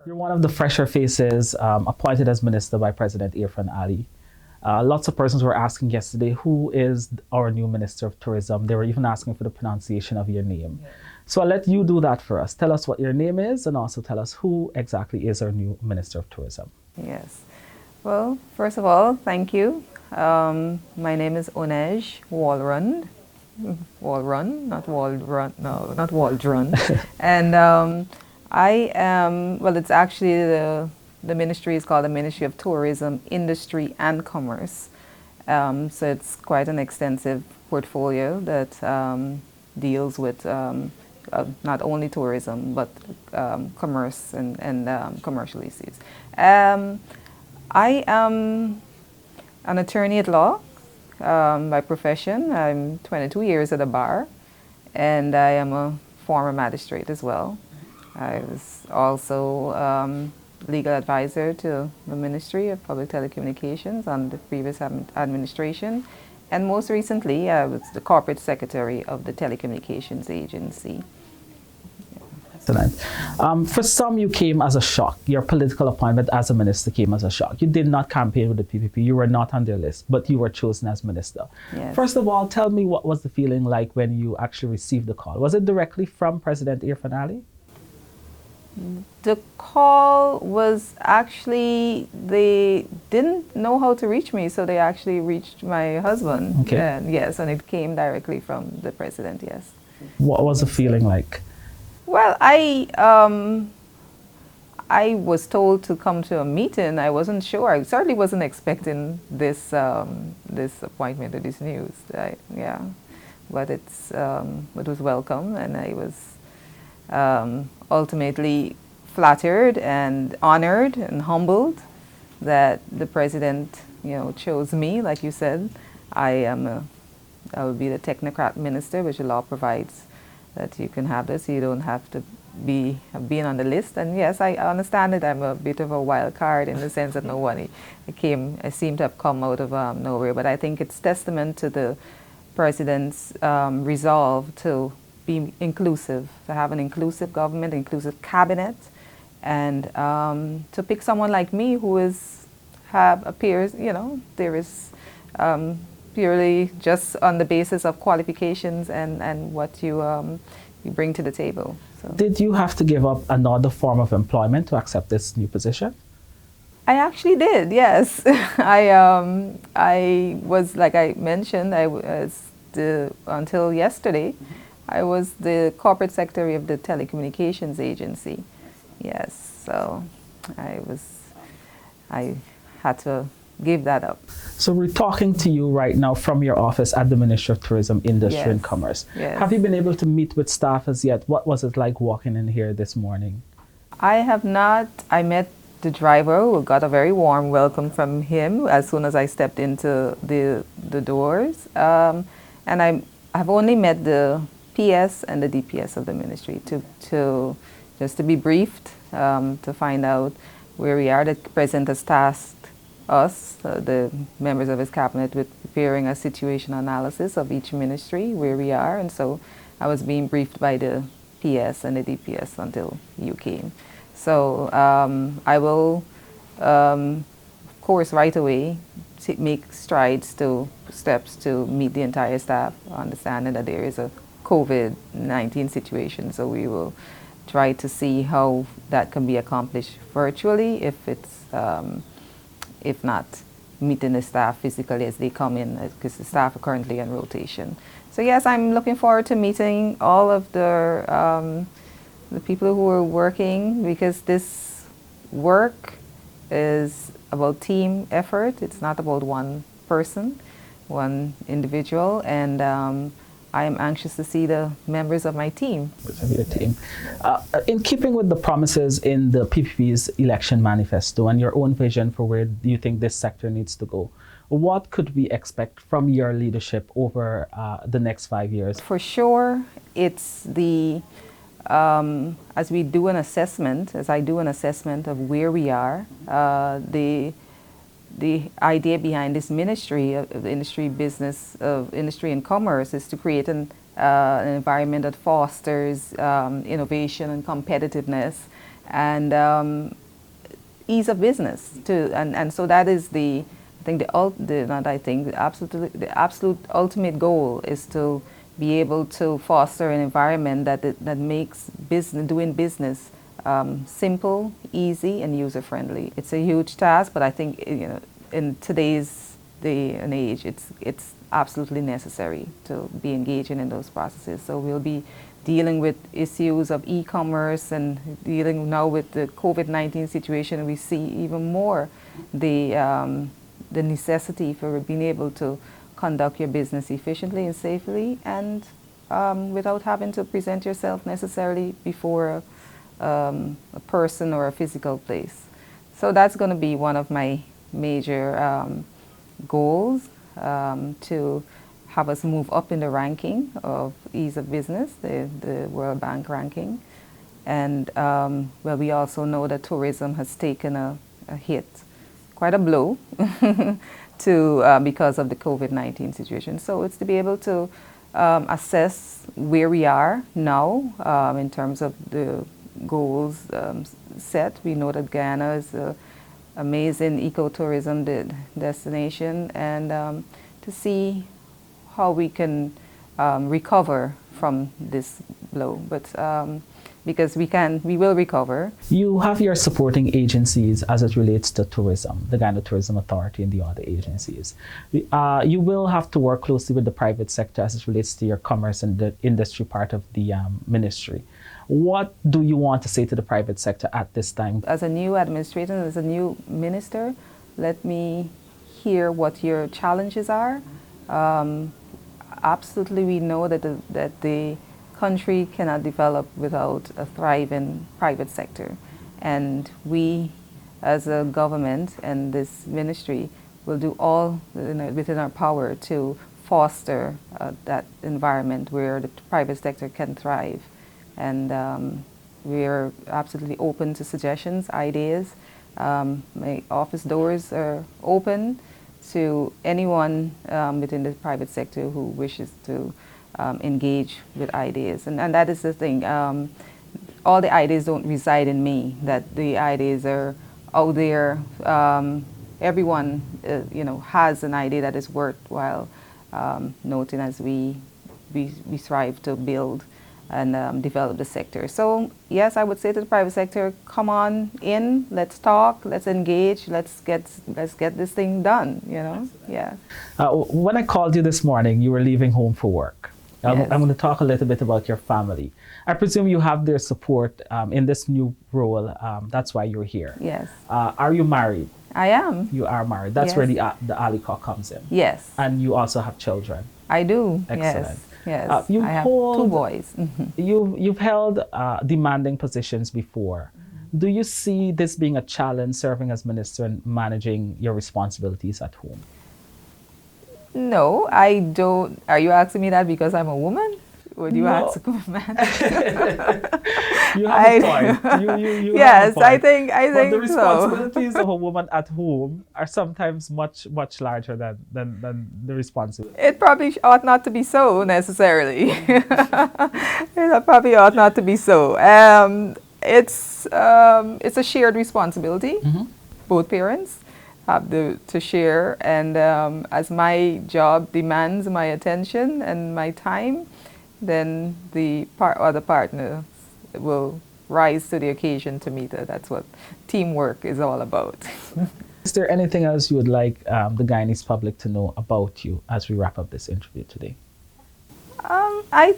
You're one of the fresher faces appointed as minister by President Irfaan Ali. Lots of persons were asking yesterday, who is our new Minister of Tourism? They were even asking for the pronunciation of your name. Yeah. So I'll let you do that for us. Tell us what your name is and also tell us who exactly is our new Minister of Tourism. Yes. Well, first of all, thank you. My name is OneidgeWalrond. Walrond, not Walrond, no, not Walrond. And I am, well, it's actually the ministry is called the Ministry of Tourism, Industry and Commerce. So it's quite an extensive portfolio that deals with not only tourism, but commerce and commercial issues. I am an attorney at law by profession. I'm 22 years at the bar, and I am a former magistrate as well. I was also legal advisor to the Ministry of Public Telecommunications on the previous administration, and most recently I was the corporate secretary of the Telecommunications Agency. Excellent. For some, you came as a shock. Your political appointment as a minister came as a shock. You did not campaign with the PPP. You were not on their list, but you were chosen as minister. Yes. First of all, tell me, what was the feeling like when you actually received the call? Was it directly from President Irfaan Ali? The call was actually, they didn't know how to reach me, so they actually reached my husband. Okay. And yes, and it came directly from the president, yes. What was the feeling like? Well, I was told to come to a meeting. I wasn't sure. I certainly wasn't expecting this this appointment or this news. Yeah, but it was welcome, and I was ultimately flattered and honored and humbled that the president, chose me. Like you said, I will be the Technocrat Minister, which the law provides that you can have this. You don't have to have been on the list. And yes, I understand that I'm a bit of a wild card in the sense that I seem to have come out of nowhere. But I think it's testament to the president's resolve to be inclusive, to have an inclusive government, inclusive cabinet, and to pick someone like me who appears, there is purely just on the basis of qualifications and what you bring to the table. So. Did you have to give up another form of employment to accept this new position? I actually did, yes. I was, like I mentioned, until yesterday, I was the corporate secretary of the Telecommunications Agency. Yes, so I had to give that up. So we're talking to you right now from your office at the Ministry of Tourism, Industry and Commerce. Yes. Have you been able to meet with staff as yet? What was it like walking in here this morning? I have not. I met the driver, who got a very warm welcome from him as soon as I stepped into the doors. And I've only met the PS and the DPS of the ministry to just to be briefed, to find out where we are. The president has tasked us, the members of his cabinet, with preparing a situation analysis of each ministry, where we are, and so I was being briefed by the PS and the DPS until you came. So I will, of course, right away make steps to meet the entire staff, understanding that there is a COVID-19 situation, so we will try to see how that can be accomplished virtually if not meeting the staff physically as they come in, because the staff are currently on rotation. So yes, I'm looking forward to meeting all of the people who are working, because this work is about team effort. It's not about one person, one individual, and I am anxious to see the members of my team. In keeping with the promises in the PPP's election manifesto and your own vision for where you think this sector needs to go, what could we expect from your leadership over the next 5 years? For sure, it's as I do an assessment of where we are, the idea behind this ministry of industry and commerce is to create an environment that fosters innovation and competitiveness, and ease of business too. And so that is the, I think the absolute ultimate goal is to be able to foster an environment that makes doing business simple, easy, and user friendly. It's a huge task, but I think, you know, in today's day and age, it's absolutely necessary to be engaging in those processes. So we'll be dealing with issues of e-commerce and dealing now with the COVID-19 situation. We see even more the necessity for being able to conduct your business efficiently and safely, and without having to present yourself necessarily before a person or a physical place. So that's going to be one of my major goals, to have us move up in the ranking of ease of business, the World Bank ranking. And well, we also know that tourism has taken a hit, quite a blow, to because of the COVID-19 situation. So it's to be able to assess where we are now in terms of the goals set. We know that Guyana is an amazing ecotourism destination, and to see how we can recover from this blow. But because we will recover. You have your supporting agencies as it relates to tourism, the Guyana Tourism Authority and the other agencies. You will have to work closely with the private sector as it relates to your commerce and the industry part of the ministry. What do you want to say to the private sector at this time? As a new administrator, as a new minister, let me hear what your challenges are. Absolutely, we know that the country cannot develop without a thriving private sector. And we, as a government and this ministry, will do all within our power to foster that environment where the private sector can thrive. And we are absolutely open to suggestions, ideas. My office doors are open to anyone within the private sector who wishes to engage with ideas. And that is the thing. All the ideas don't reside in me, that the ideas are out there. Everyone has an idea that is worthwhile noting as we strive to build and develop the sector. So yes, I would say to the private sector, come on in, let's talk, let's engage, let's get this thing done, Yeah. When I called you this morning, you were leaving home for work. Yes. I'm going to talk a little bit about your family. I presume you have their support in this new role. That's why you're here. Yes. Are you married? I am. You are married. That's Yes. where the Allicock comes in. Yes. And you also have children. I do. Excellent. Yes. You I have hold, 2 boys. You've held demanding positions before. Do you see this being a challenge serving as minister and managing your responsibilities at home? No, I don't. Are you asking me that because I'm a woman? Would you ask a man? You have a point. You yes, have a point. I think but the so. responsibilities of a woman at home are sometimes much larger than the responsibility. It probably ought not to be so necessarily. It probably ought not to be so. It's a shared responsibility. Mm-hmm. Both parents have to share, and as my job demands my attention and my time, then the other partner will rise to the occasion to meet her. That's what teamwork is all about. Is there anything else you would like the Guyanese public to know about you as we wrap up this interview today? I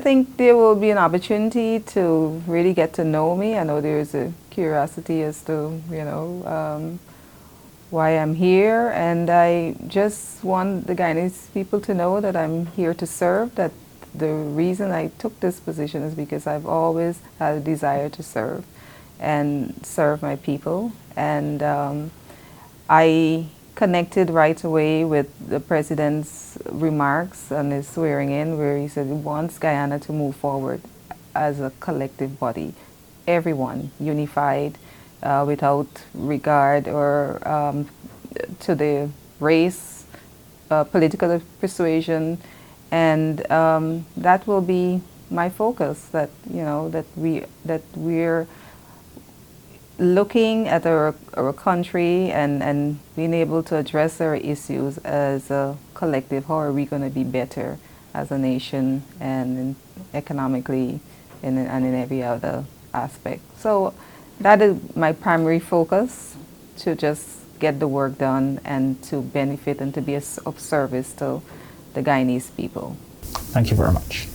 think there will be an opportunity to really get to know me. I know there is a curiosity as to, why I'm here, and I just want the Guyanese people to know that I'm here to serve, that the reason I took this position is because I've always had a desire to serve and serve my people. And I connected right away with the President's remarks on his swearing in, where he said he wants Guyana to move forward as a collective body, everyone unified, without regard or to the race, political persuasion, and that will be my focus, that we're looking at our country and being able to address our issues as a collective. How are we going to be better as a nation and economically and in every other aspect? So that is my primary focus, to just get the work done and to benefit and to be of service to the Guyanese people. Thank you very much.